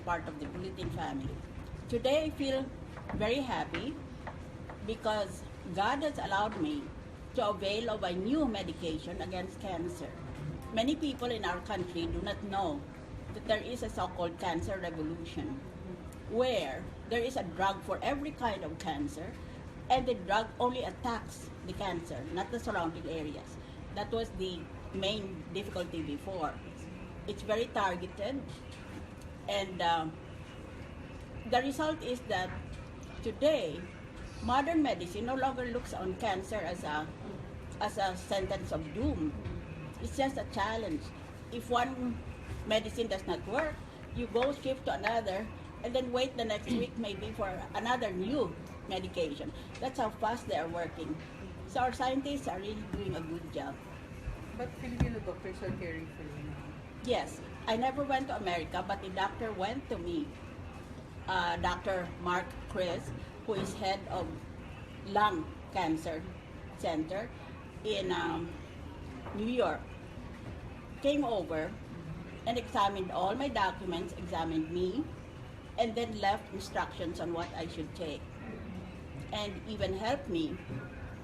part of the Bulletin family. Today I feel very happy because God has allowed me to avail of a new medication against cancer. Many people in our country do not know that there is a so-called cancer revolution where there is a drug for every kind of cancer, and the drug only attacks the cancer, not the surrounding areas. That was the main difficulty before. It's very targeted, and the result is that today, modern medicine no longer looks on cancer as a sentence of doom. It's just a challenge. If one medicine does not work, you go shift to another, and then wait the next week maybe for another new medication. That's how fast they are working. So our scientists are really doing a good job. But Filipino doctors are caring for you now. Yes, I never went to America, but the doctor went to me. Dr. Mark Chris, who is head of lung cancer center in New York, came over and examined all my documents, examined me, and then left instructions on what I should take, and even helped me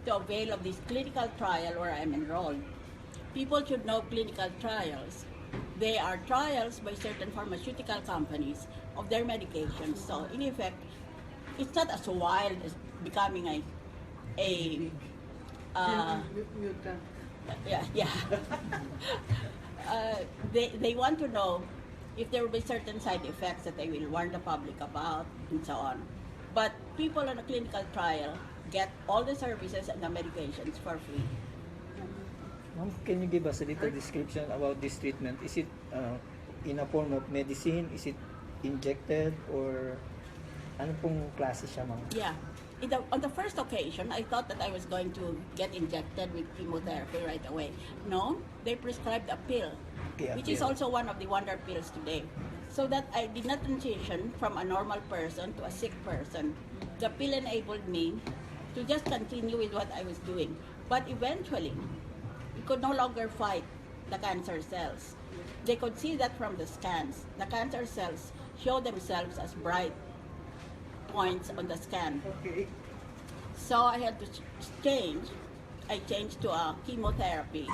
to avail of this clinical trial where I'm enrolled. People should know clinical trials. They are trials by certain pharmaceutical companies of their medications. So in effect, it's not as wild as becoming a Mutant. yeah. They want to know if there will be certain side effects that they will warn the public about and so on. But people on a clinical trial get all the services and the medications for free. Ma'am, can you give us a little description about this treatment? Is it in a form of medicine? Is it injected? Or ano pong klase siya, ma'am? Yeah. On the first occasion, I thought that I was going to get injected with chemotherapy right away. No, they prescribed a pill, Okay, a which is pill. also one of the wonder pills today. So that I did not transition from a normal person to a sick person. The pill enabled me to just continue with what I was doing. But eventually, we could no longer fight the cancer cells. They could see that from the scans. The cancer cells show themselves as bright points on the scan. Okay. So I had to change. I changed to a chemotherapy.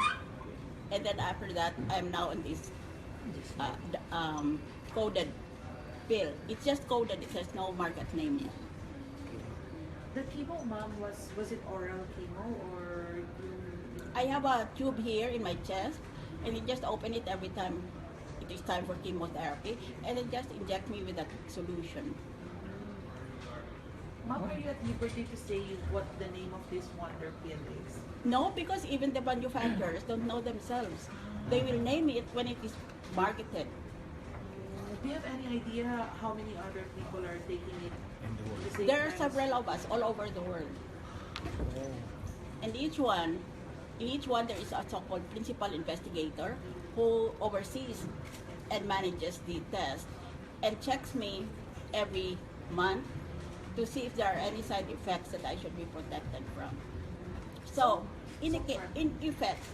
And then after that, I'm now on this coded pill. It's just coded. It has no market name yet. The chemo, ma'am, was it oral chemo or I have a tube here in my chest, and you just open it every time it is time for chemotherapy, and then just inject me with that solution. Ma'am, are you at liberty to say what the name of this wonder pill is? No, because even the manufacturers don't know themselves. They will name it when it is marketed. Do you have any idea how many other people are taking it? The same There are time? several of us all over the world. And in each one there is a so-called principal investigator who oversees and manages the test and checks me every month to see if there are any side effects that I should be protected from. So, in effect,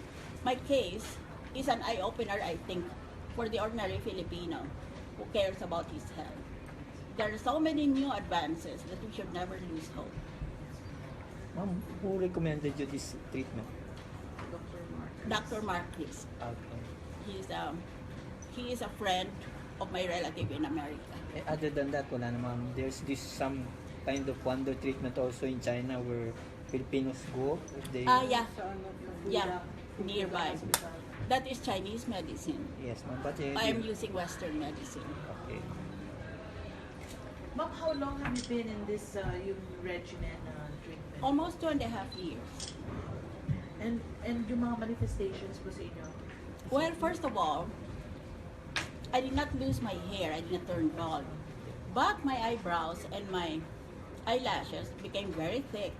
my case is an eye-opener, I think, for the ordinary Filipino who cares about his health. There are so many new advances that we should never lose hope. Ma'am, who recommended you this treatment? Dr. Mark. Dr. Marquis, Okay. he is a friend of my relative in America. Other than that, wala na, ma'am. There's this some kind of wonder treatment also in China where Filipinos go if they... Yeah, Sa ano, yeah, nearby. hospital. That is Chinese medicine. Yes, ma'am. But I am using Western medicine. Okay. Ma'am, how long have you been in this yung regimen treatment? Almost 2.5 years. And yung mga manifestations po sa inyo? Well, first of all, I did not lose my hair. I did not turn bald. But my eyebrows and my eyelashes became very thick.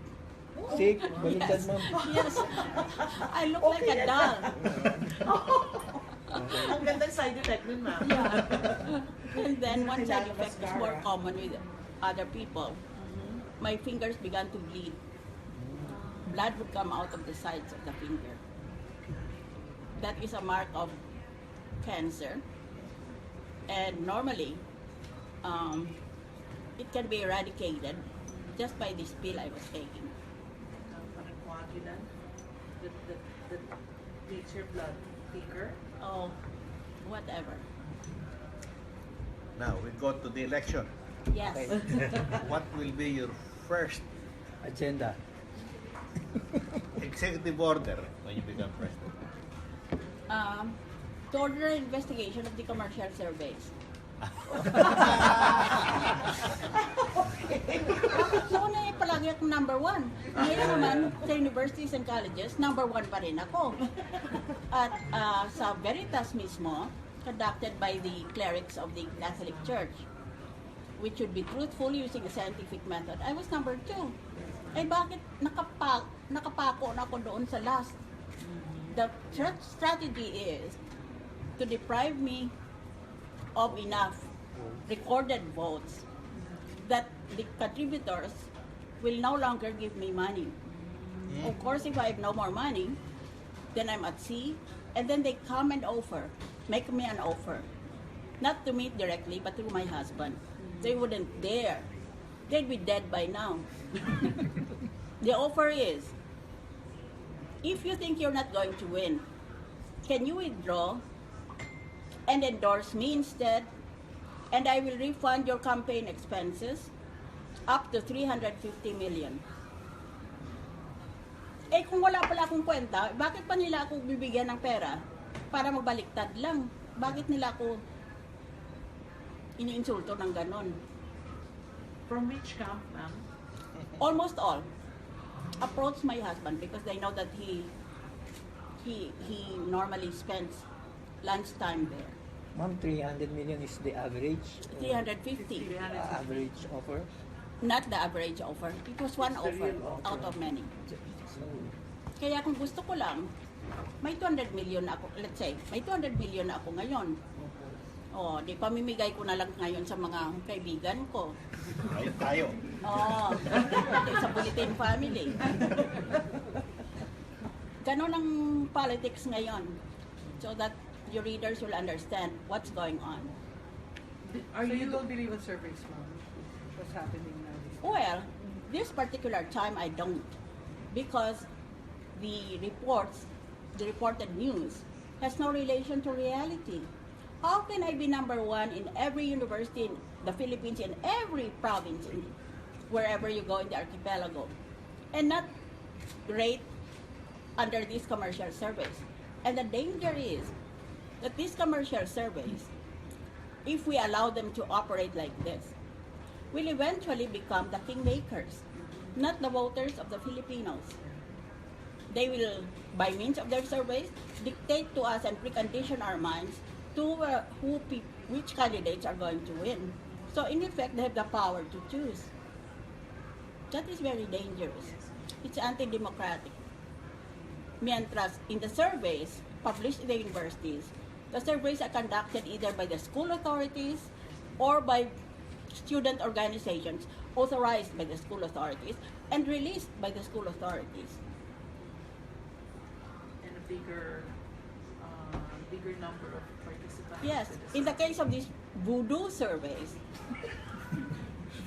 Sick, baliktad, Yes. ma'am. Yes. I look like a doll. Ang gandang side effect nun, ma'am. Yeah. And then one side Kailangan effect is mascara. more common with other people. My fingers began to bleed. Blood would come out of the sides of the finger. That is a mark of cancer. And normally, um, it can be eradicated just by this pill I was taking. Parang coagulant that makes your blood thicker. Oh, whatever. Now we go to the election. Yes. Okay. What will be your first Agenda. executive order when you become president? To order an investigation of the commercial surveys. Noon ay palagi akong number one. Ngayon naman, sa universities and colleges, number one pa rin ako. At sa Veritas mismo, conducted by the clerics of the Catholic Church, which should be truthful using a scientific method, I was number two. Ay bakit nakapako na ako doon sa last? The strategy is to deprive me of enough recorded votes that the contributors will no longer give me money. Of course, if I have no more money, then I'm at sea, and then they come and make me an offer. Not to me directly, but through my husband. They wouldn't dare. They'd be dead by now. The offer is, if you think you're not going to win, can you withdraw and endorse me instead? And I will refund your campaign expenses up to 350 million. Eh kung wala pala akong kwenta, bakit pa nila ako bibigyan ng pera? Para magbaliktad lang. Bakit nila ako iniinsulto ng ganon? From which camp, ma'am? Almost all approach my husband because they know that he normally spends lunchtime there. Ma'am, 300 million is the average? 350. Average offer? Not the average offer. It was one It's the offer real offer. out of many. So, Kaya kung gusto ko lang, may 200 million na ako, let's say, may 200 million na ako ngayon. O, di pamimigay ko na lang ngayon sa mga kaibigan ko. Ay, tayo. Oo, sa Bulletin Family. Ganon ang politics ngayon. So that your readers will understand what's going on. So you don't believe in surveys, ma'am? What's happening now? Well, this particular time I don't. Because the reported news has no relation to reality. How can I be number one in every university in the Philippines, in every province, wherever you go in the archipelago, and not rate under these commercial surveys? And the danger is that these commercial surveys, if we allow them to operate like this, will eventually become the kingmakers, not the voters of the Filipinos. They will, by means of their surveys, dictate to us and precondition our minds to which candidates are going to win. So in effect, they have the power to choose. That is very dangerous. It's anti-democratic. Mientras in the surveys published in the universities, the surveys are conducted either by the school authorities or by student organizations authorized by the school authorities and released by the school authorities. And a bigger number of participants. Yes, in the case of these voodoo surveys,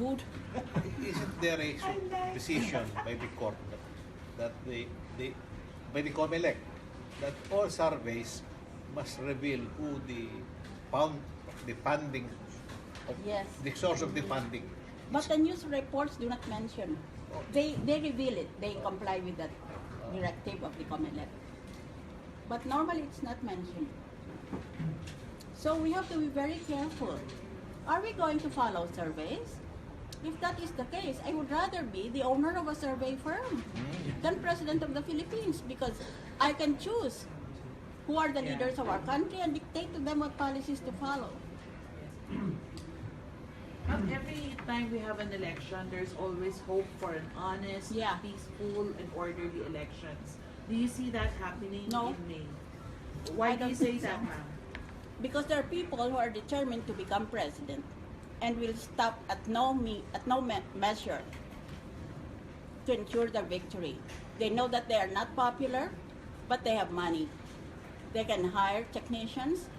Isn't there a decision by the court that by the COMELEC that all surveys must reveal who the funding of yes. the source of the funding? But the news reports do not mention. They reveal it. They comply with that directive of the COMELEC. But normally it's not mentioned. So we have to be very careful. Are we going to follow surveys? If that is the case, I would rather be the owner of a survey firm than President of the Philippines because I can choose who are the leaders of our country and dictate to them what policies to follow. Every time we have an election, there's always hope for an honest, Yeah. peaceful, and orderly elections. Do you see that happening No. in May? Why I do you don't say think so. that, ma'am? Because there are people who are determined to become president and will stop at no measure to ensure their victory. They know that they are not popular, but they have money. They can hire technicians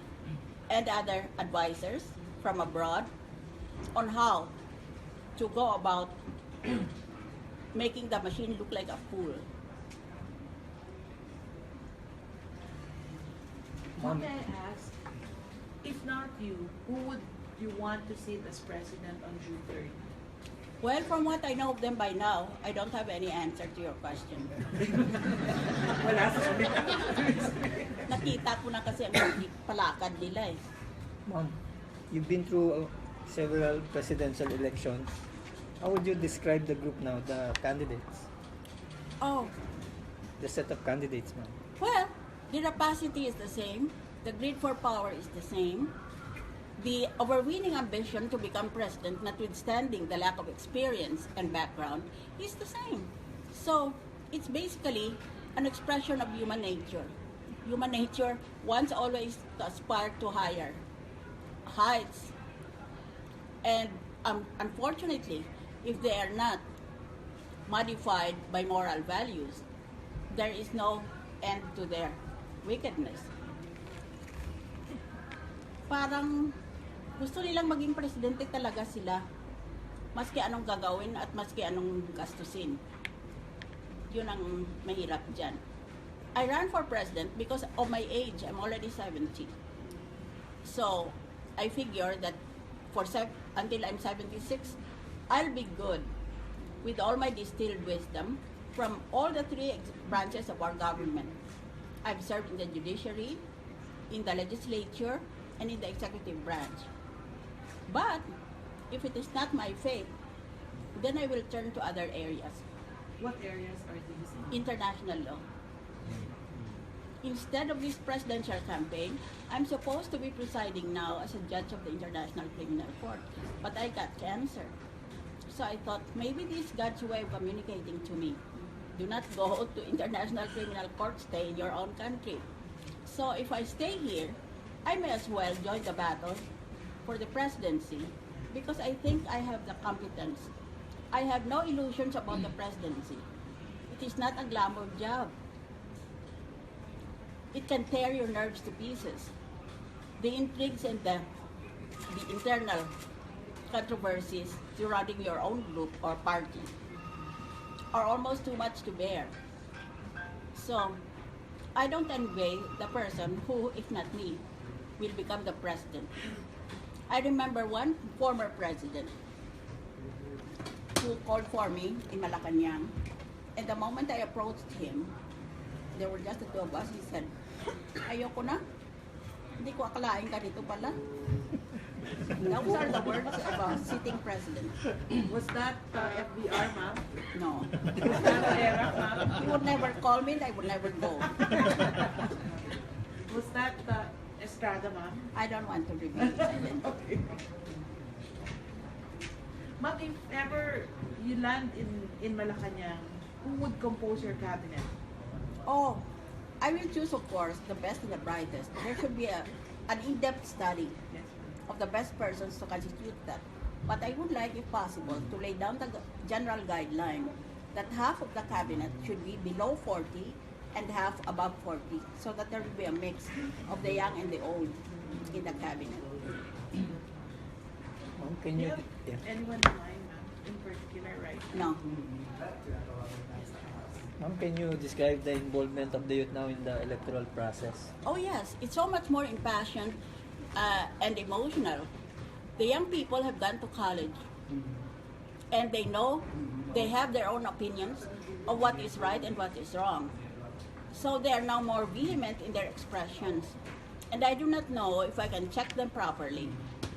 and other advisors from abroad on how to go about making the machine look like a fool. Ma'am, may I ask, if not you, who would you want to sit as president on June 3rd? Well, from what I know of them by now, I don't have any answer to your question. Wala sa Nakita ko na kasi ang palakad nila eh. Ma'am, you've been through several presidential elections. How would you describe the group now, the candidates, Oh, the set of candidates, ma'am? well, the rapacity is the same. The greed for power is the same. The overweening ambition to become president, notwithstanding the lack of experience and background, is the same. So, it's basically an expression of human nature. Human nature wants always to aspire to higher heights. And unfortunately, if they are not modified by moral values, there is no end to their wickedness. Parang gusto nilang maging presidente talaga sila, maski anong gagawin at maski anong gastusin. Yun ang mahirap dyan. I ran for president because of my age. I'm already 70. So, I figure that until I'm 76, I'll be good with all my distilled wisdom from all the three branches of our government. I've served in the judiciary, in the legislature, and in the executive branch. But if it is not my fate, then I will turn to other areas. What areas are these? International law. Instead of this presidential campaign, I'm supposed to be presiding now as a judge of the International Criminal Court. But I got cancer. So I thought, maybe this is God's way of communicating to me. Do not go to International Criminal Court, stay in your own country. So if I stay here, I may as well join the battle for the presidency because I think I have the competence. I have no illusions about the presidency. It is not a glamour job. It can tear your nerves to pieces. The intrigues and the internal controversies surrounding your own group or party are almost too much to bear. So, I don't envy the person who, if not me, will become the president. I remember one former president who called for me in Malacanang, and the moment I approached him, there were just the two of us, he said, "Ayoko na. Hindi ko akalain ka dito pala." Those are the words of a sitting president. Was that FBR, ma'am? No. Was that ERA, ma'am? He would never call me and I would never go. Was that Estrada, ma'am? I don't want to reveal his identity. Okay. Ma'am, if ever you land in Malacanang, who would compose your cabinet? Oh, I will choose, of course, the best and the brightest. There should be an in-depth study Yes. of the best persons to constitute that. But I would like, if possible, to lay down the general guideline that half of the cabinet should be below 40 and half above 40, so that there will be a mix of the young and the old in the cabinet. Ma'am, can Do you... you have Yeah. anyone in mind, ma'am, in particular, right? No. Ma'am, can you describe the involvement of the youth now in the electoral process? Oh yes, it's so much more impassioned and emotional. The young people have gone to college and they know they have their own opinions of what is right and what is wrong. So they are now more vehement in their expressions. And I do not know if I can check them properly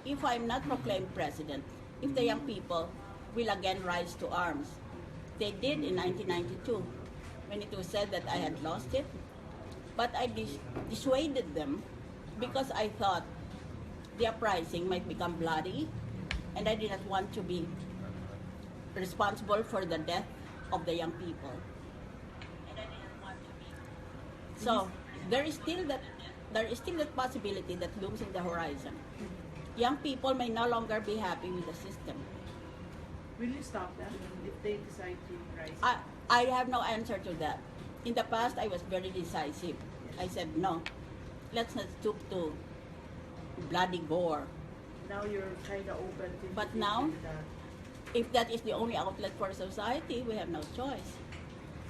if I'm not proclaimed president, if the young people will again rise to arms. They did in 1992 when it was said that I had lost it. But I dissuaded them because I thought the uprising might become bloody and I did not want to be responsible for the death of the young people. And I didn't want to be. So there is still that possibility that looms in the horizon. Young people may no longer be happy with the system. Will you stop them if they decide to rise? I have no answer to that. In the past, I was very decisive. I said, no, let's not stoop to bloody gore. Now you're kind of open to But now, that. if that is the only outlet for society, we have no choice.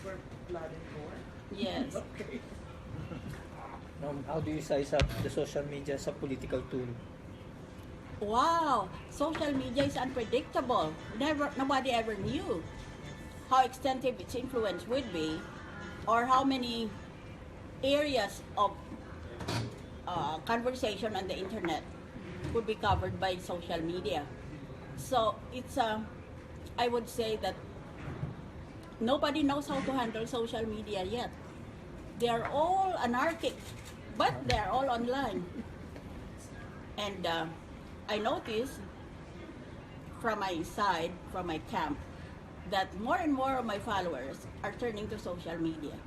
For blood and gore. Yes. Okay. How do you size up the social media as a political tool? Wow, social media is unpredictable. Nobody ever knew how extensive its influence would be, or how many areas of conversation on the internet could be covered by social media. So it's I would say that nobody knows how to handle social media yet. They are all anarchic, but they are all online. And I notice from my side, from my camp, that more and more of my followers are turning to social media.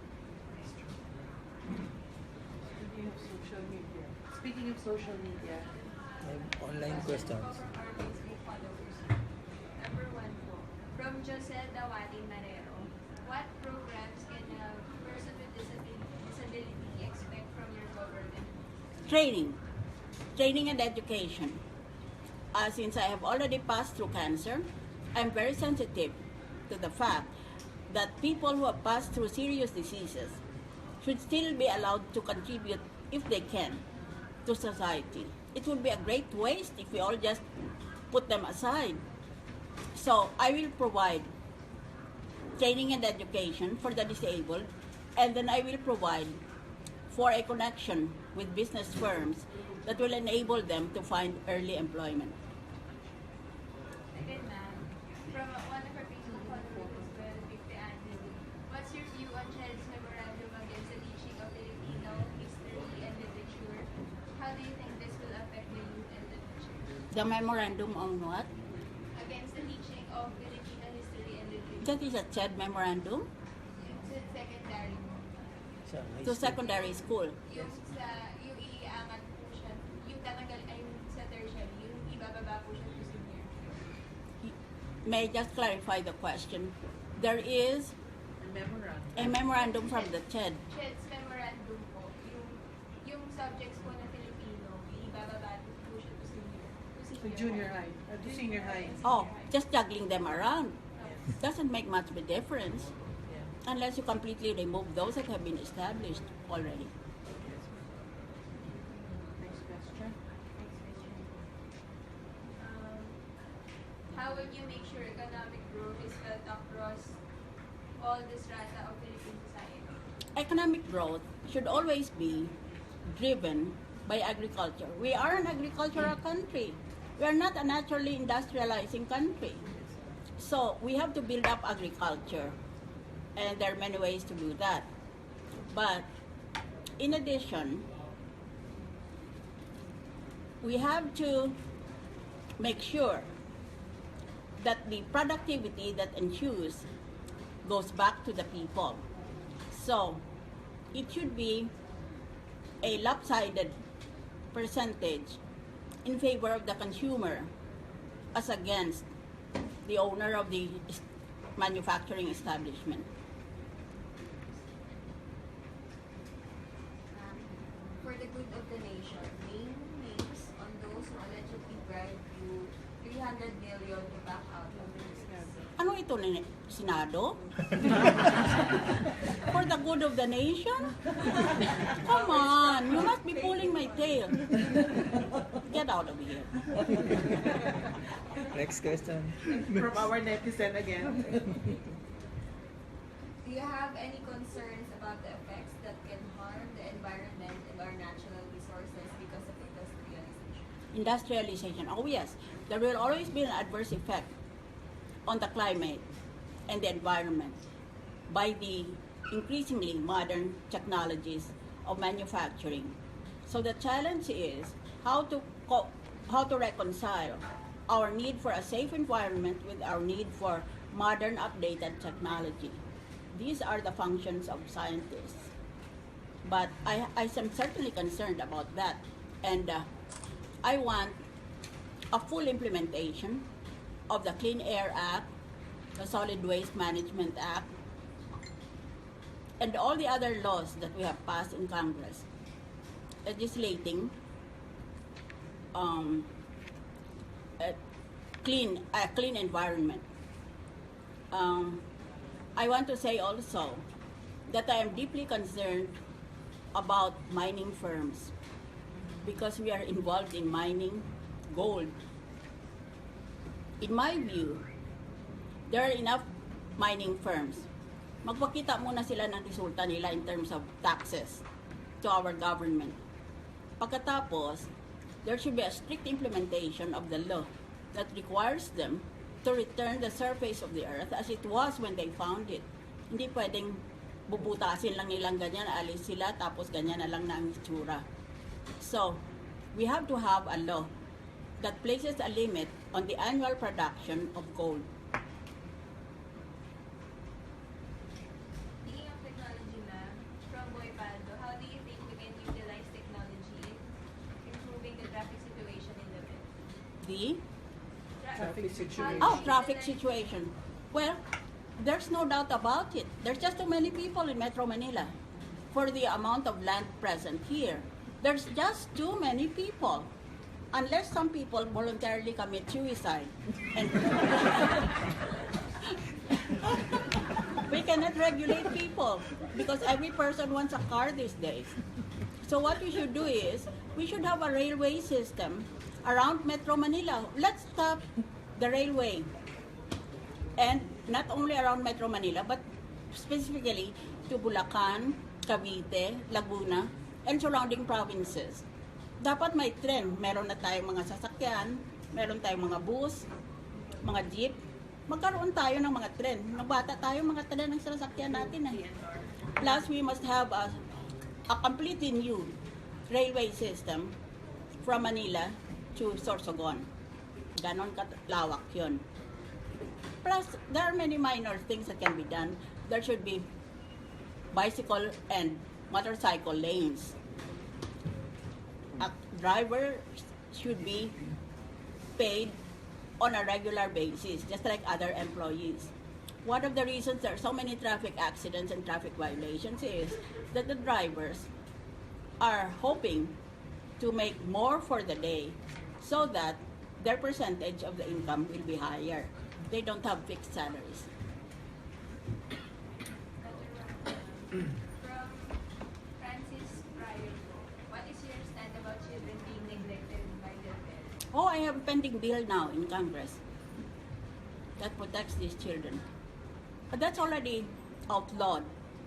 Speaking of social media, Online questions. From our Facebook followers. Number 1 po, from Josel Dawati Marero. What programs can a person with disability expect from your government? Training and education. Since I have already passed through cancer, I'm very sensitive to the fact that people who have passed through serious diseases should still be allowed to contribute, if they can, to society. It would be a great waste if we all just put them aside. So I will provide training and education for the disabled, and then I will provide for a connection with business firms that will enable them to find early employment. Second, ma'am, from one of our Facebook followers as well, Victor Anthony. What's your view on Chad's memorandum against the teaching of Filipino history and literature? How do you think this will affect the youth and literature? The memorandum on what? Against the teaching of Filipino history and literature. That is a CHED memorandum It's secondary. Sa high to school. secondary school. Yung iangat po siya, yung tatanggal ay sa tertiary, yung ibababa po siya to senior. May I just clarify the question? There is a memorandum. a memorandum from the CHED. Ched's memorandum po, yung subjects po na Filipino, ibababa po siya to senior. To junior high, to senior high. Oh, just juggling them around doesn't make much of a difference Yeah. unless you completely remove those that have been established already. Next question. How would you make sure economic growth is felt across all the strata of Philippine society? Economic growth should always be driven by agriculture. We are an agricultural country. We are not a naturally industrializing country. So we have to build up agriculture, and there are many ways to do that. But in addition, we have to make sure that the productivity that ensues goes back to the people. So it should be a lopsided percentage in favor of the consumer as against the owner of the manufacturing establishment. For the good of the nation, name names on those who allegedly bribed you 300 million to back out of the business. Ano ito, Senado? For the good of the nation? Come on, you must be pulling my tail. Get out of here. Next question. From our netizen again. Do you have any concerns about the effects that can harm the environment and our natural resources because of industrialization? Industrialization, oh yes. There will always be an adverse effect on the climate and the environment by the increasingly modern technologies of manufacturing. So the challenge is how to reconcile our need for a safe environment with our need for modern updated technology. These are the functions of scientists. But I am certainly concerned about that. And I want a full implementation of the Clean Air Act, the Solid Waste Management Act, and all the other laws that we have passed in Congress, legislating a clean environment. I want to say also that I am deeply concerned about mining firms because we are involved in mining gold. In my view, there are enough mining firms. Magpakita muna sila ng resulta nila in terms of taxes to our government. Pagkatapos, there should be a strict implementation of the law that requires them to return the surface of the earth as it was when they found it. Hindi pwedeng bubutasin lang nilang ganyan, alis sila, tapos ganyan na lang na ang itsura. So, we have to have a law that places a limit on the annual production of gold. Speaking of technology, ma'am, from Boy Paldo, how do you think we can utilize technology in improving the traffic situation in the Philippines? The Traffic situation. traffic situation. Well, there's no doubt about it. There's just too many people in Metro Manila for the amount of land present here. There's just too many people. Unless some people voluntarily commit suicide. And we cannot regulate people because every person wants a car these days. So what we should do is, we should have a railway system around Metro Manila. Let's stop the railway. And not only around Metro Manila, but specifically to Bulacan, Cavite, Laguna, and surrounding provinces. Dapat may tren. Meron na tayong mga sasakyan, meron tayong mga bus, mga jeep. Magkaroon tayo ng mga tren. Nagbata tayo mga tren ng sasakyan natin. Plus, we must have a completely new railway system from Manila to Sorsogon. Ganon kalawak yun. Plus, there are many minor things that can be done. There should be bicycle and motorcycle lanes. A driver should be paid on a regular basis, just like other employees. One of the reasons there are so many traffic accidents and traffic violations is that the drivers are hoping to make more for the day so that their percentage of the income will be higher. They don't have fixed salaries. From Francis Pryor, what is your stand about children being neglected by their parents? Oh, I have a pending bill now in Congress that protects these children. But that's already outlawed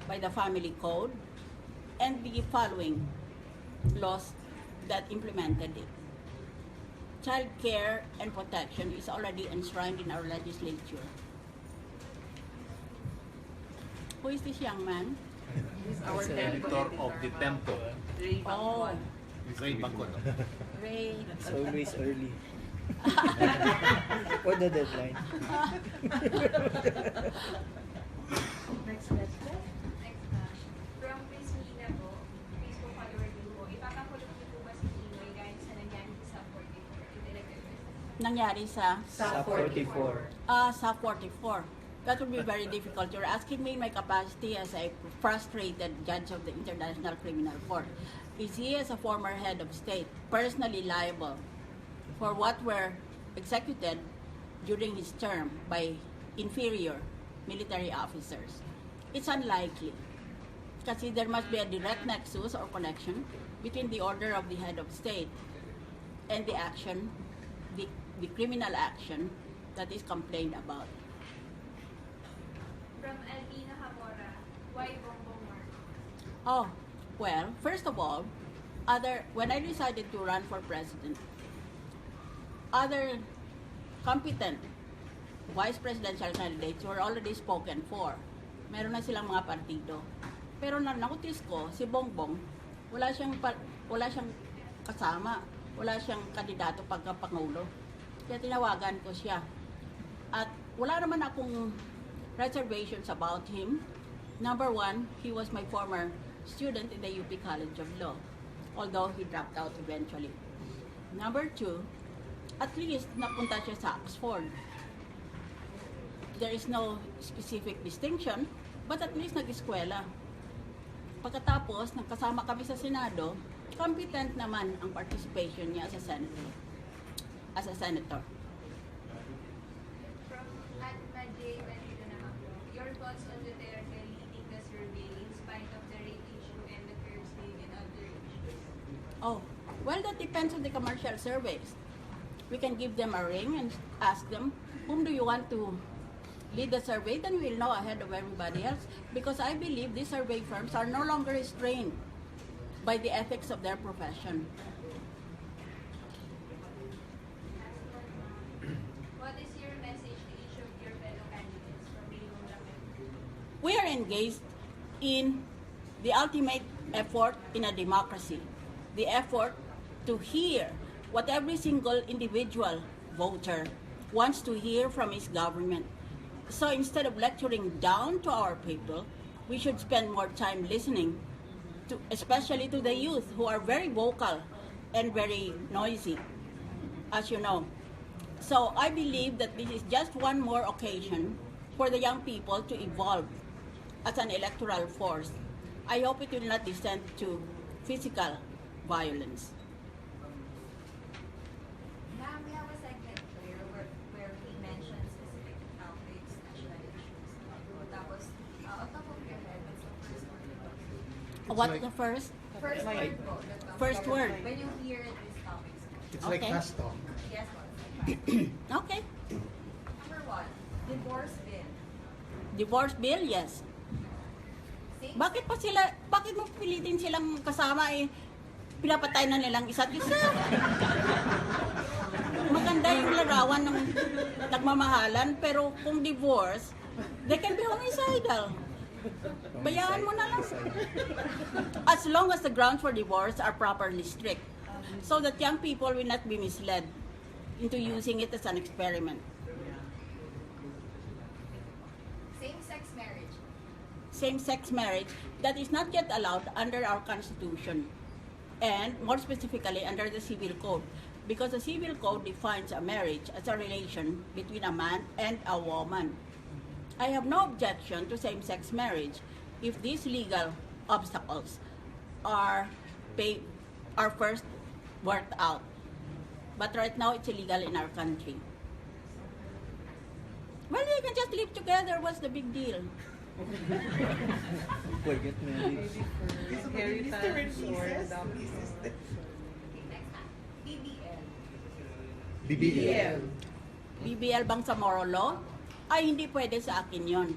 by the Family Code and the following laws that implemented it. Child care and protection is already enshrined in our legislature. Who is this young man? Our Editor of the Tempo. Ray Oh, Bangkon. Ray Bangkon. Ray. It's always early. Or the deadline. Next question. Next, from Chris Mina po, Facebook follower din po, ipapakulong niyo po ba si Pinoy gaya sa nangyari sa 44 in elected president? Nangyari sa Sa 44. sa 44. That would be very difficult. You're asking me in my capacity as a frustrated judge of the International Criminal Court. Is he, as a former head of state, personally liable for what were executed during his term by inferior military officers? It's unlikely. Kasi there must be a direct nexus or connection between the order of the head of state and the action, the criminal action that is complained about. From Albina Hamora, why Bongbong Marcos? Oh, well, first of all, when I decided to run for president, other competent vice presidential candidates were already spoken for. Meron na silang mga partido. Pero na-notice ko, si Bongbong, wala siyang kasama, wala siyang kandidato pagka-pangulo. Kaya tinawagan ko siya. At wala naman akong reservations about him. Number one, he was my former student in the UP College of Law, although he dropped out eventually. Number two, at least napunta siya sa Oxford. There is no specific distinction, but at least nag-eskwela. Pagkatapos, nagkasama kami sa Senado, competent naman ang participation niya as a senator. depends on the commercial surveys. We can give them a ring and ask them, whom do you want to lead the survey? Then we'll know ahead of everybody else. Because I believe these survey firms are no longer restrained by the ethics of their profession. What is your message to each of your fellow candidates from Miriam Defensor? We are engaged in the ultimate effort in a democracy, the effort to hear what every single individual voter wants to hear from his government. So instead of lecturing down to our people, we should spend more time listening, to, especially to the youth who are very vocal and very noisy, as you know. So I believe that this is just one more occasion for the young people to evolve as an electoral force. I hope it will not descend to physical violence. Ma'am, we have a segment here where we mention specific topics, national issues. Tapos, on top of your head, what's the first word that comes to you? What's the first? First word po that comes First to you word. when you hear these topics. It's like Okay. fast talk. Yes, po. Number Okay. 1, divorce bill. Divorce bill, yes. Same Bakit mo pilitin silang kasama pinapatay na nilang isa't isa? Maganda yung larawan ng nagmamahalan, pero kung divorce, they can be homicidal. Bayaan mo na lang. As long as the grounds for divorce are properly strict, so that young people will not be misled into using it as an experiment. Same-sex marriage. Same-sex marriage that is not yet allowed under our Constitution, and more specifically under the Civil Code, because the Civil Code defines a marriage as a relation between a man and a woman. I have no objection to same-sex marriage if these legal obstacles are first worked out. But right now, it's illegal in our country. Well, they can just live together. What's the big deal? Boy, get married. Maybe for inheritance or adoption. Okay, next time. BBL. BBL. BBL bang sa moral law? Ay, hindi pwede sa akin yon.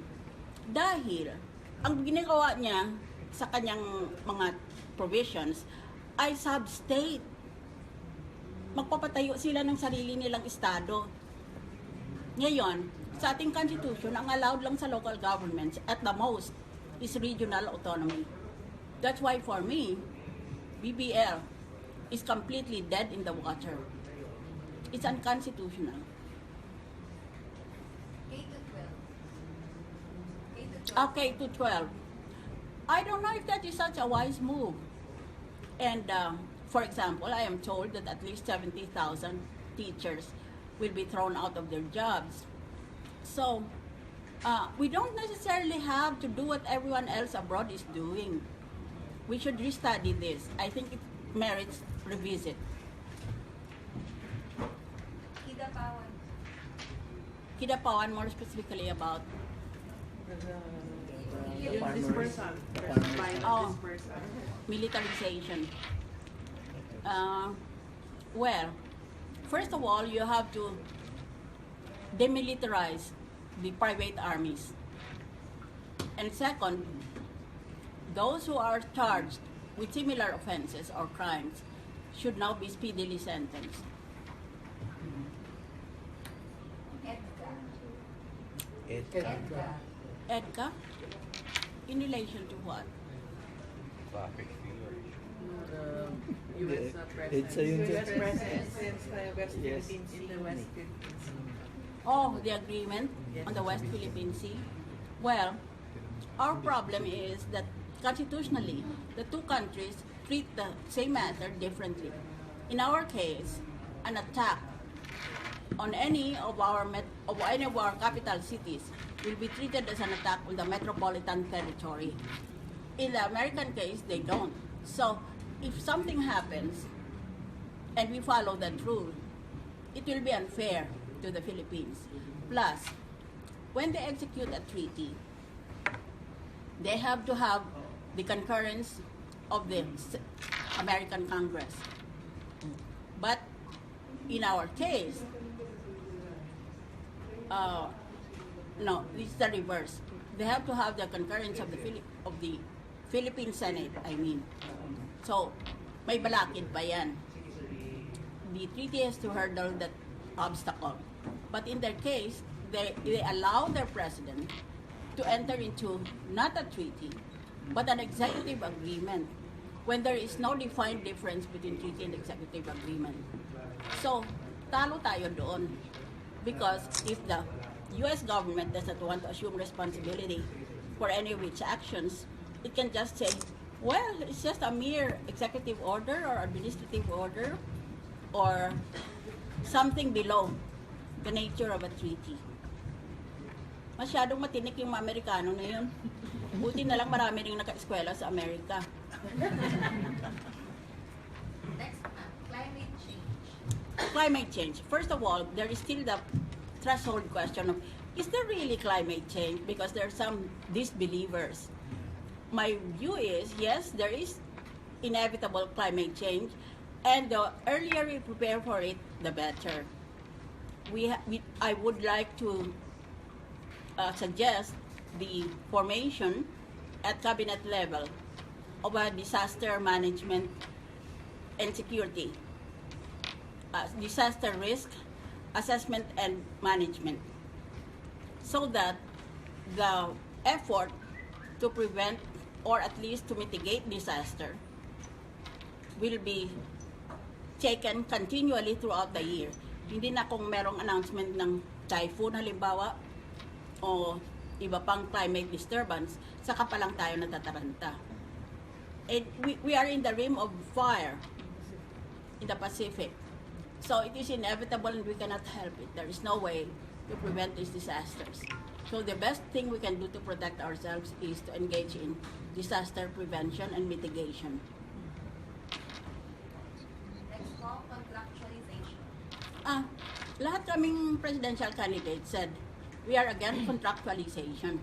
Dahil, ang ginagawa niya sa kanyang mga provisions ay sub-state. Magpapatayo sila ng sarili nilang estado. Ngayon, sa ating constitution, ang allowed lang sa local governments at the most is regional autonomy. That's why for me, BBL is completely dead in the water. It's unconstitutional. K to 12. K to 12. K to 12. I don't know if that is such a wise move. And for example, I am told that at least 70,000 teachers will be thrown out of their jobs. So we don't necessarily have to do what everyone else abroad is doing. We should restudy this. I think it merits revisit. Kidapawan. Kidapawan, more specifically about Yung farmers. dispersal. The First farmers. line Oh. of dispersal. militarization. Well, first of all, you have to demilitarize the private armies. And second, those who are charged with similar offenses or crimes should now be speedily sentenced. EDCA. EDCA? In relation to what? Traffic figure. US It's a presence. US US presence since the West Yes. Philippine Sea. In the West Philippine Sea. Oh, the agreement on the West Philippine Sea? Well, our problem is that constitutionally, the two countries treat the same matter differently. In our case, an attack on any of our capital cities will be treated as an attack on the metropolitan territory. In the American case, they don't. So, if something happens and we follow that rule, it will be unfair to the Philippines. Plus, when they execute a treaty, they have to have the concurrence of the American Congress. But in our case, no, it's the reverse. They have to have the concurrence of the Philippine Senate, I mean. So, may balakid pa yan. The treaty has to hurdle that obstacle. But in their case, they allow their president to enter into not a treaty, but an executive agreement when there is no defined difference between treaty and executive agreement. So, talo tayo doon. Because if the U.S. government doesn't want to assume responsibility for any of its actions, it can just say, well, it's just a mere executive order or administrative order or something below the nature of a treaty. Masyadong matinik yung mga Amerikano na yun. Buti na lang marami rin naka-eskwela sa Amerika. Next, climate change. Climate change. First of all, there is still the threshold question of, is there really climate change? Because there are some disbelievers. My view is, yes, there is inevitable climate change, and the earlier we prepare for it, the better. I would like to suggest the formation at cabinet level of a disaster management and security, disaster risk assessment and management, so that the effort to prevent or at least to mitigate disaster will be taken continually throughout the year. Hindi na kung merong announcement ng typhoon halimbawa o iba pang climate disturbance, saka pa lang tayo natataranta. And we are in the rim of fire in the Pacific. So it is inevitable and we cannot help it. There is no way to prevent these disasters. So the best thing we can do to protect ourselves is to engage in disaster prevention and mitigation. Next po, contractualization. Lahat kaming presidential candidates said, we are against contractualization.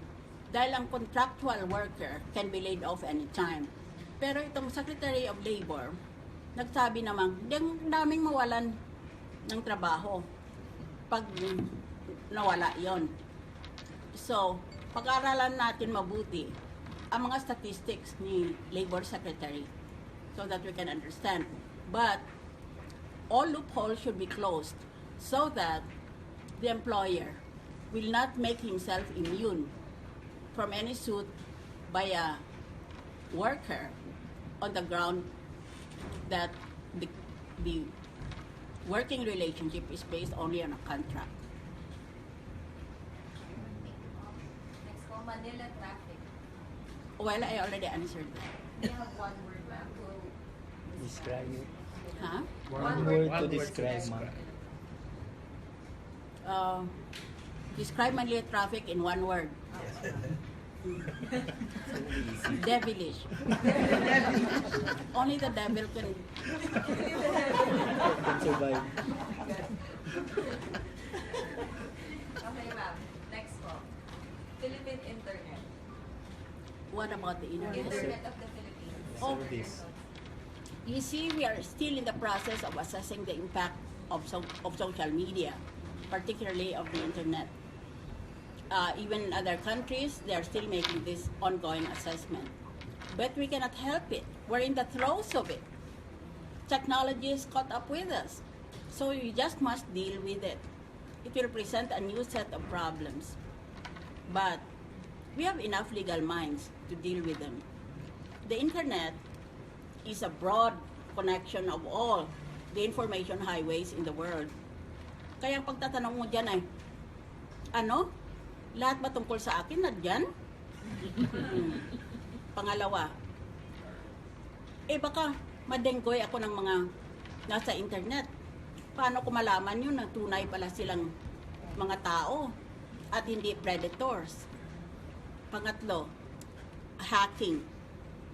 Dahil ang contractual worker can be laid off anytime. Pero itong Secretary of Labor, nagsabi namang, daming mawalan ng trabaho pag nawala yon. So, pag-aralan natin mabuti ang mga statistics ni Labor Secretary so that we can understand. But, all loopholes should be closed so that the employer will not make himself immune from any suit by a worker on the ground that the working relationship is based only on a contract. Next po, Manila traffic. Well, I already answered that. We have one word, ma'am, to Describe it. Huh? One word to describe, ma'am. Describe Manila traffic in one word. Devilish. Only the devil can Survive. Okay, ma'am. Next po. Philippine Internet. What about the internet? Internet of the Philippines. Oh. Service. You see, we are still in the process of assessing the impact of social media, particularly of the internet. Even in other countries, they are still making this ongoing assessment. But we cannot help it. We're in the throes of it. Technology is caught up with us. So we just must deal with it. It will present a new set of problems. But we have enough legal minds to deal with them. The internet is a broad connection of all the information highways in the world. Kaya ang pagtatanong mo dyan ay, lahat ba tungkol sa akin na dyan? Pangalawa, baka madenggoy ako ng mga nasa internet. Paano ko malaman yun na tunay pala silang mga tao at hindi predators? Pangatlo, hacking,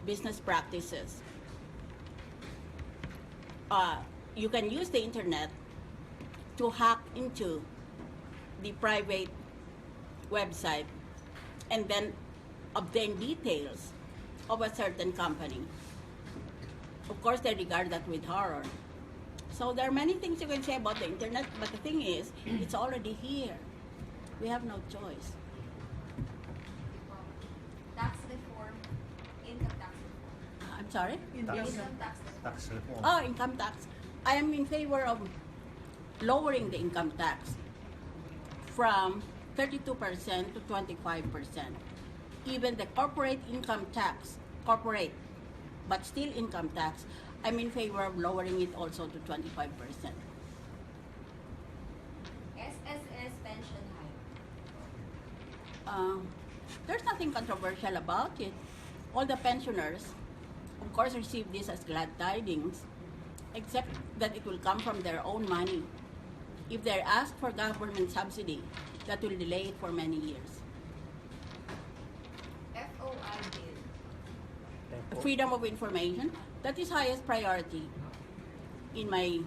business practices. You can use the internet to hack into the private website and then obtain details of a certain company. Of course, they regard that with horror. So there are many things you can say about the internet, but the thing is, it's already here. We have no choice. Tax reform, income tax reform. I'm sorry? Income tax reform. Tax reform. Oh, income tax. I am in favor of lowering the income tax from 32% to 25%. Even the corporate income tax, corporate, but still income tax, I'm in favor of lowering it also to 25%. SSS pension hike. There's nothing controversial about it. All the pensioners, of course, receive this as glad tidings, except that it will come from their own money. If they're asked for government subsidy, that will delay it for many years. FOI bill. Freedom of information, that is highest priority in my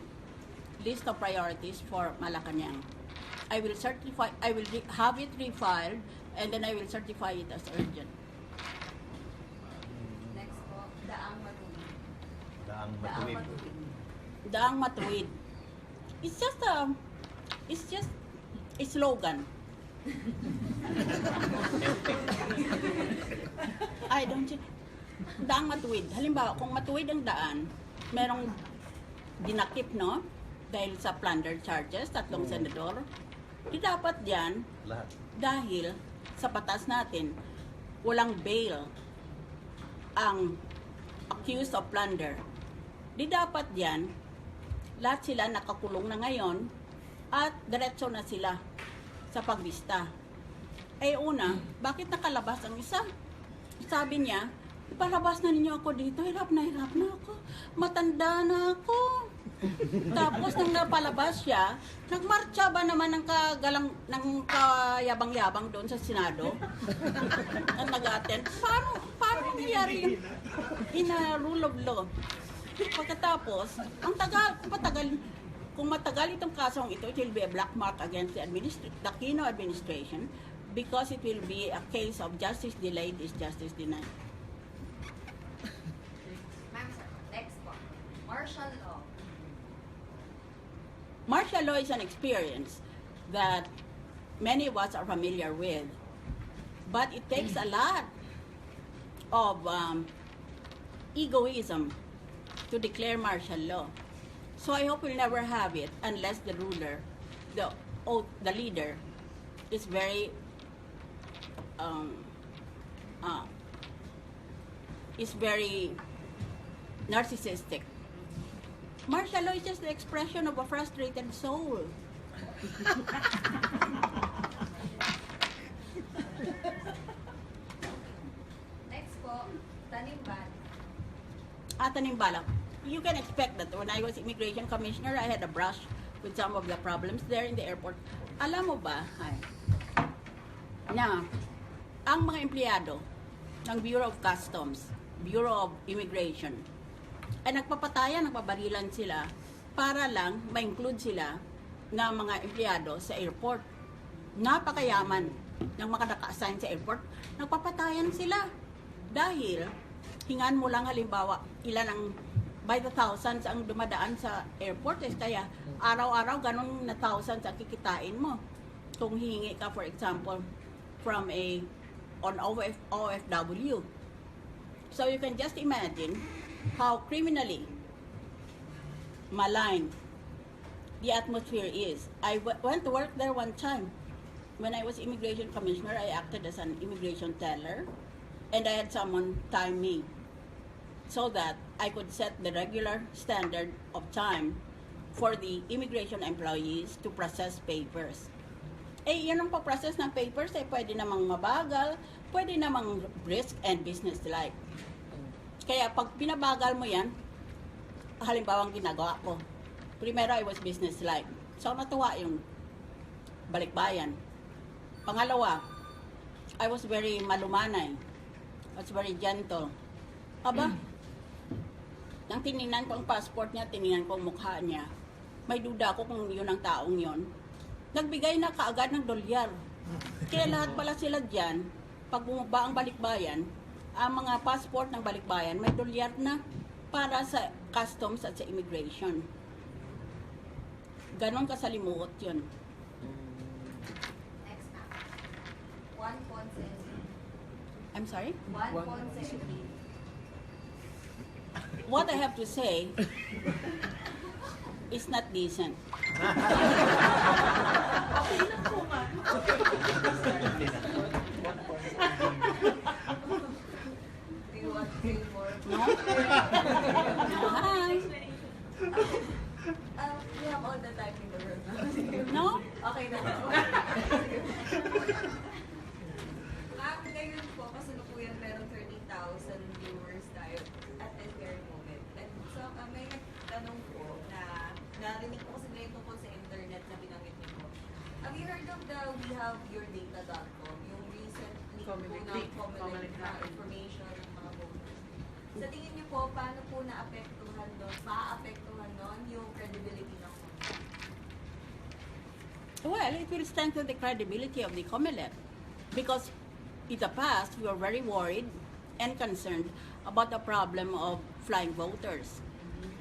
list of priorities for Malacanang. I will have it refiled, and then I will certify it as urgent. Next po, daang matuwid. Daang Daang matuwid. matuwid. Daang matuwid. It's just a slogan. I don't see. Daang matuwid. Halimbawa, kung matuwid ang daan, merong dinakip, no? Dahil sa plunder charges, 3 senador. Di dapat yan, Lahat. dahil sa batas natin, walang bail ang accused of plunder. Di dapat yan, lahat sila nakakulong na ngayon at diretso na sila sa pagbista. Eh una, bakit nakalabas ang isa? Sabi niya, palabas na ninyo ako dito, hirap na ako, matanda na ako. Tapos nang napalabas siya, nagmarcha ba naman ng kayabang-yabang doon sa Senado? At nag-attend. Paano nangyari yung in a rule of law? Pagkatapos, kung matagal itong kasong ito, it will be a black mark against the Aquino administration because it will be a case of justice delayed is justice denied. Ma'am, sir. Next po. Martial law. Martial law is an experience that many of us are familiar with, but it takes a lot of egoism to declare martial law. So I hope we'll never have it unless the ruler, the leader, is very narcissistic. Martial law is just the expression of a frustrated soul. Next po, tanimbal. Tanimbala. You can expect that when I was immigration commissioner, I had a brush with some of the problems there in the airport. Alam mo ba, na ang mga empleyado ng Bureau of Customs, Bureau of Immigration, ay nagpapatayan, nagpabarilan sila para lang ma-include sila na mga empleyado sa airport. Napakayaman ng mga naka-assign sa airport, nagpapatayan sila. Dahil, hingan mo lang halimbawa, ilan ang by the thousands ang dumadaan sa airport. Kaya araw-araw ganun na thousands ang kikitain mo. Kung hihingi ka, for example, from on OFW. So you can just imagine how criminally malign the atmosphere is. I went to work there one time. When I was immigration commissioner, I acted as an immigration teller, and I had someone time me so that I could set the regular standard of time for the immigration employees to process papers. Yan ang pag-process ng papers, pwede namang mabagal, pwede namang brisk and business-like. Kaya pag pinabagal mo yan, halimbawa ang ginagawa ko, primero I was business-like. So natuwa yung balikbayan. Pangalawa, I was very malumanay. I was very gentle. Aba, nang tinignan ko ang passport niya, tinignan ko ang mukha niya, may duda ko kung yun ang taong yun. Nagbigay na kaagad ng dolyar. Kaya lahat pala sila dyan, pag bumaba ang balikbayan, ang mga passport ng balikbayan may dolyar na para sa customs at sa immigration. Ganon kasalimuot yun. Next ma'am. One Ponce. I'm sorry? One Ponce. What I have to say is not decent. Do you want to say more? No? Hi. We have all the time in the world. No? Okay na. Ma'am, ngayon po, kasalukuyan meron 30,000 viewers tayo at this very moment. And so, may nagtanong po na narinig ko kasi ngayon tungkol sa internet na binanggit niyo po. Have you heard of the wehaveyourdata.com, yung recent leak po ng Comelec na information ng mga voters? Sa tingin niyo po, paano po maapektuhan nun yung credibility ng Comelec? Well, it will strengthen the credibility of the COMELEC because in the past we were very worried and concerned about the problem of flying voters.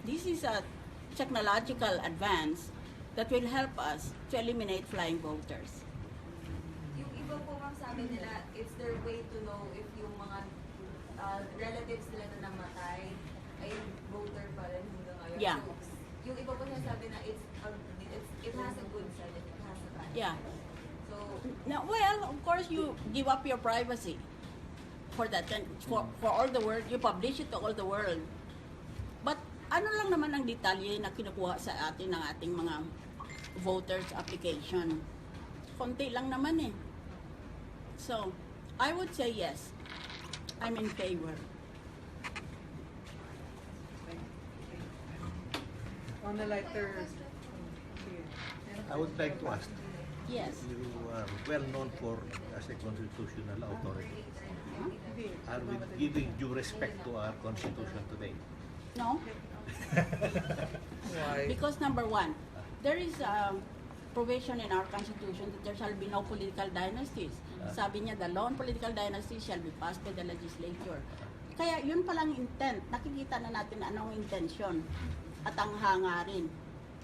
This is a technological advance that will help us to eliminate flying voters. Yung iba po ma'am sabi nila, it's their way to know if yung mga relatives nila na namatay ay voter pa rin hanggang ngayon. Yeah. So, yung iba po sabi na it has a good side and it has a bad Yeah. side. So, Now, well, of course, you give up your privacy for that, and for all the world, you publish it to all the world. But ano lang naman ang detalye na kinukuha sa atin ng ating mga voters application? Konti lang naman eh. So, I would say yes. I'm in favor. On a lighter... Sige. I would like to ask, Yes. you are well known for as a constitutional authority. Are we giving due respect to our constitution today? No? Why? Because number one, there is a provision in our constitution that there shall be no political dynasties. Sabi niya, the law on political dynasties shall be passed by the legislature. Kaya yun palang intent, nakikita na natin anong intention at ang hangarin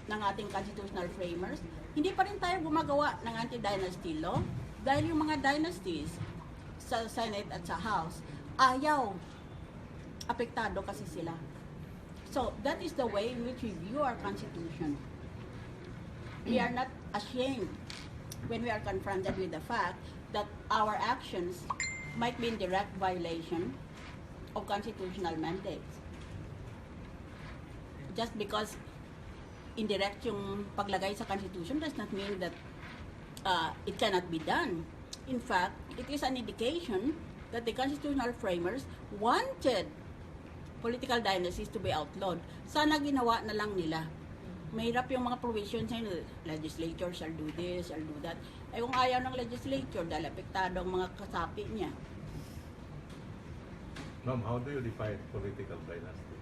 ng ating constitutional framers. Hindi pa rin tayo gumagawa ng anti-dynasty law dahil yung mga dynasties sa Senate at sa House, ayaw. Apektado kasi sila. So, that is the way in which we view our Constitution. We are not ashamed when we are confronted with the fact that our actions might be in direct violation of constitutional mandates. Just because indirect yung paglagay sa Constitution does not mean that it cannot be done. In fact, it is an indication that the constitutional framers wanted political dynasties to be outlawed. Sana ginawa na lang nila. Mahirap yung mga provisions sa legislature shall do this, shall do that. Ay kung ayaw ng legislature dahil apektado ang mga kasapi niya. Ma'am, how do you define political dynasty?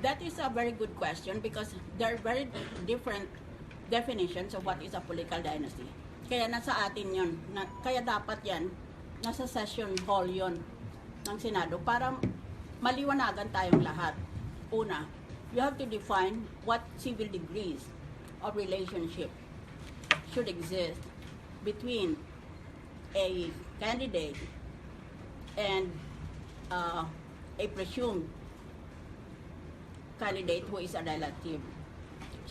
That is a very good question because there are very different definitions of what is a political dynasty. Kaya nasa atin yun. Kaya dapat yan, nasa session hall yun ng Senado para maliwanagan tayong lahat. Una, you have to define what civil degrees of relationship should exist between a candidate and a presumed candidate who is a relative.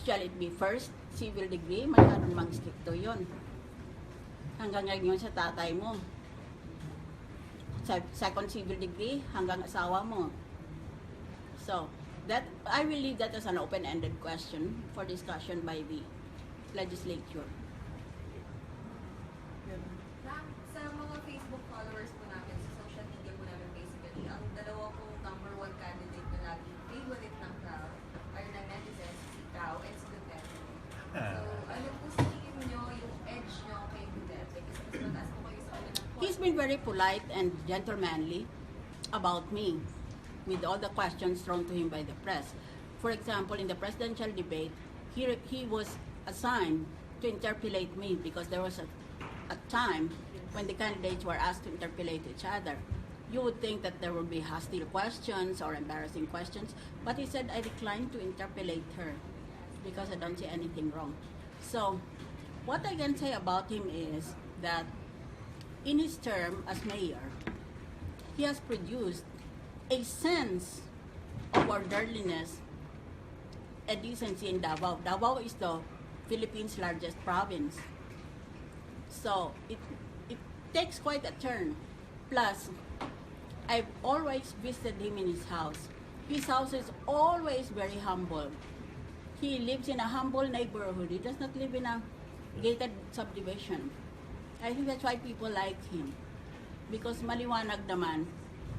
Shall it be first civil degree? Masyadong mag-stricto yun. Hanggang ngayon sa tatay mo. Second civil degree, hanggang asawa mo. So, that I will leave that as an open-ended question for discussion by the legislature. Ma'am, sa mga Facebook followers po namin, sa social media po namin basically, ang dalawa pong number one candidate na laging favorite ng crowd or ng netizens, si Cao and si Duterte. So, ano po sa tingin nyo yung edge nyo kay Duterte? Kasi mas mataas po kayo sa kanya ng He's been very polite and gentlemanly about me with all the questions thrown to him by the press. For example, in the presidential debate, he was assigned to interpellate me because there was a time when the candidates were asked to interpellate each other. You would think that there would be hostile questions or embarrassing questions, but he said, I declined to interpellate her. because I don't see anything wrong. So, what I can say about him is that in his term as mayor, he has produced a sense of orderliness and decency in Davao. Davao is the Philippines' largest province. So, it takes quite a turn. Plus, I've always visited him in his house. His house is always very humble. He lives in a humble neighborhood. He does not live in a gated subdivision. I think that's why people like him. Because maliwanag naman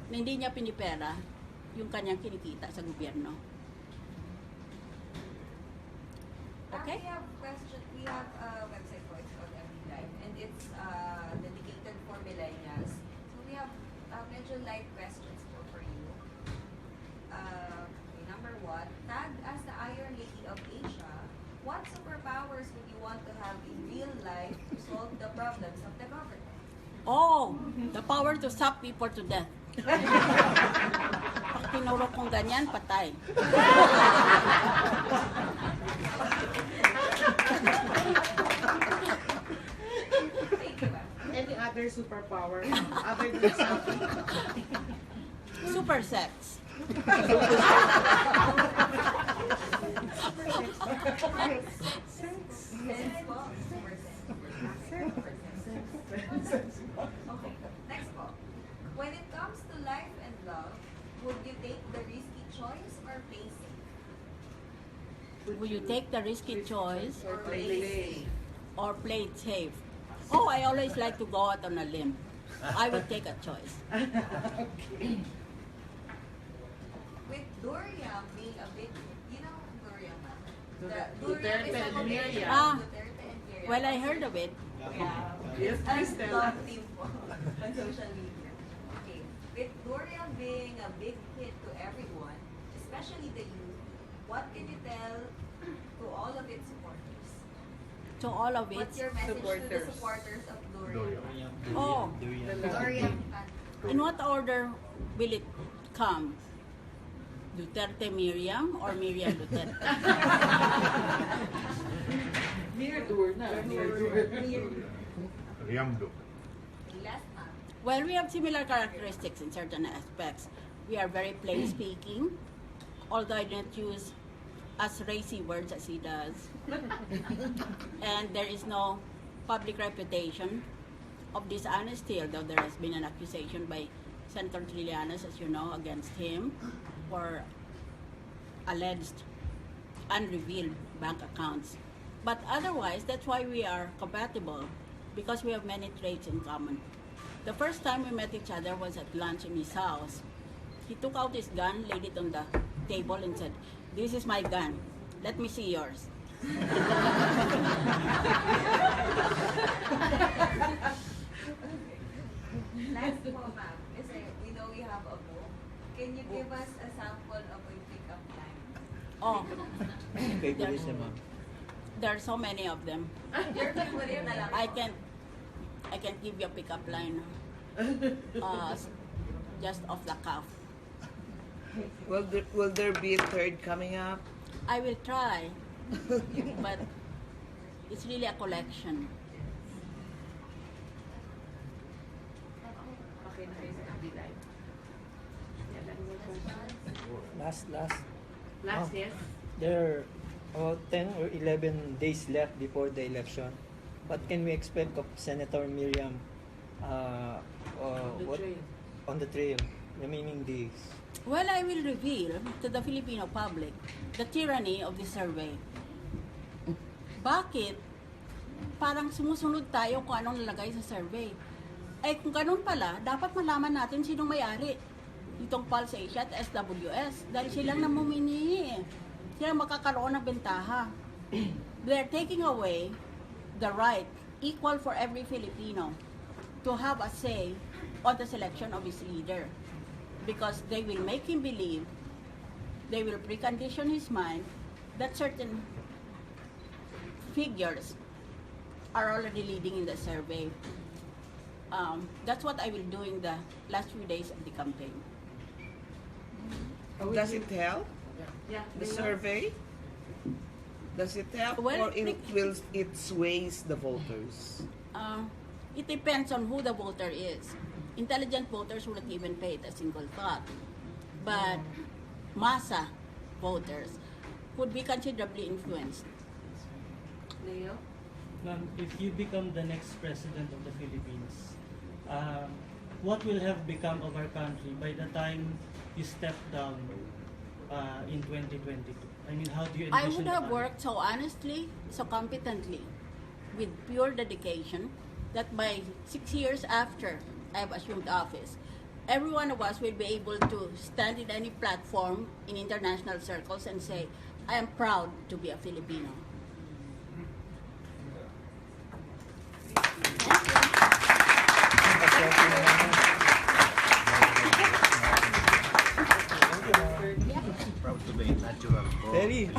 na hindi niya pinipera yung kanyang kinikita sa gobyerno. Okay? We have a website for it's called Every Life, and it's dedicated for millennials. So we have medyo live questions for you. Okay, number one, tagged as the Iron Lady of Asia, what superpowers would you want to have in real life to solve the problems of the government? Oh, the power to stop people to death. Pag tinuro kong ganyan, patay. Any other superpower other than something? Super sex. Sense po. Super sense. Okay, next po. When it comes to life and love, would you take the risky choice or play safe? Will you take the risky choice Or play safe? or play it safe? Oh, I always like to go out on a limb. I will take a choice. With Durian being a big, you know Durian, ma'am? Duterte is a and combination Miriam. of Duterte and Miriam. Well, I heard of it. Yeah. Yes, Ang please tell us. love team po on social media. Okay. With Durian being a big hit to everyone, especially the youth, what can you tell to all of its supporters? To all of What's it. your message to the supporters. supporters of Durian? Oh, Durian. in what order will it come? Duterte Miriam or Miriam Duterte? Near door na. Near door. Riamdo. Last time. Well, we have similar characteristics in certain aspects. We are very plain speaking, although I don't use as racy words as he does. And there is no public reputation of dishonesty, although there has been an accusation by Senator Trillanes, as you know, against him for alleged unrevealed bank accounts. But otherwise, that's why we are compatible, because we have many traits in common. The first time we met each other was at lunch in his house. He took out his gun, laid it on the table, and said, "This is my gun. Let me see yours." Last po, ma'am. Kasi we know you have a book. Can you give us a sample of a pickup line? Oh, Favorite siya, ma'am. there are so many of them. Your favorite na lang po. I can give you a pickup line just off the cuff. Will there be a third coming up? I will try, but it's really a collection. Okay na kayo sa kabila. Last. Last, Oh. yes? There are about 10 or 11 days left before the election. What can we expect of Senator Miriam The train. on the trail, remaining days? Well, I will reveal to the Filipino public the tyranny of the survey. Bakit? Parang sumusunod tayo kung anong nalagay sa survey. Eh kung ganun pala, dapat malaman natin sinong may-ari itong Pulse Asia at SWS dahil silang namumini. Silang makakaroon ng bentaha. They're taking away the right, equal for every Filipino, to have a say on the selection of his leader. Because they will make him believe, they will precondition his mind that certain figures are already leading in the survey. That's what I will do in the last few days of the campaign. Does it help? Yeah. The survey? Does it help Well, or it sways the voters? It depends on who the voter is. Intelligent voters wouldn't even pay it a single thought. But massa voters would be considerably influenced. Leo? Ma'am, if you become the next president of the Philippines, what will have become of our country by the time you step down in 2022? I mean, how do you envision I would the have country? worked so honestly, so competently, with pure dedication, that by 6 years after I have assumed office, every one of us will be able to stand in any platform in international circles and say, I am proud to be a Filipino. Proud to be natural. Very.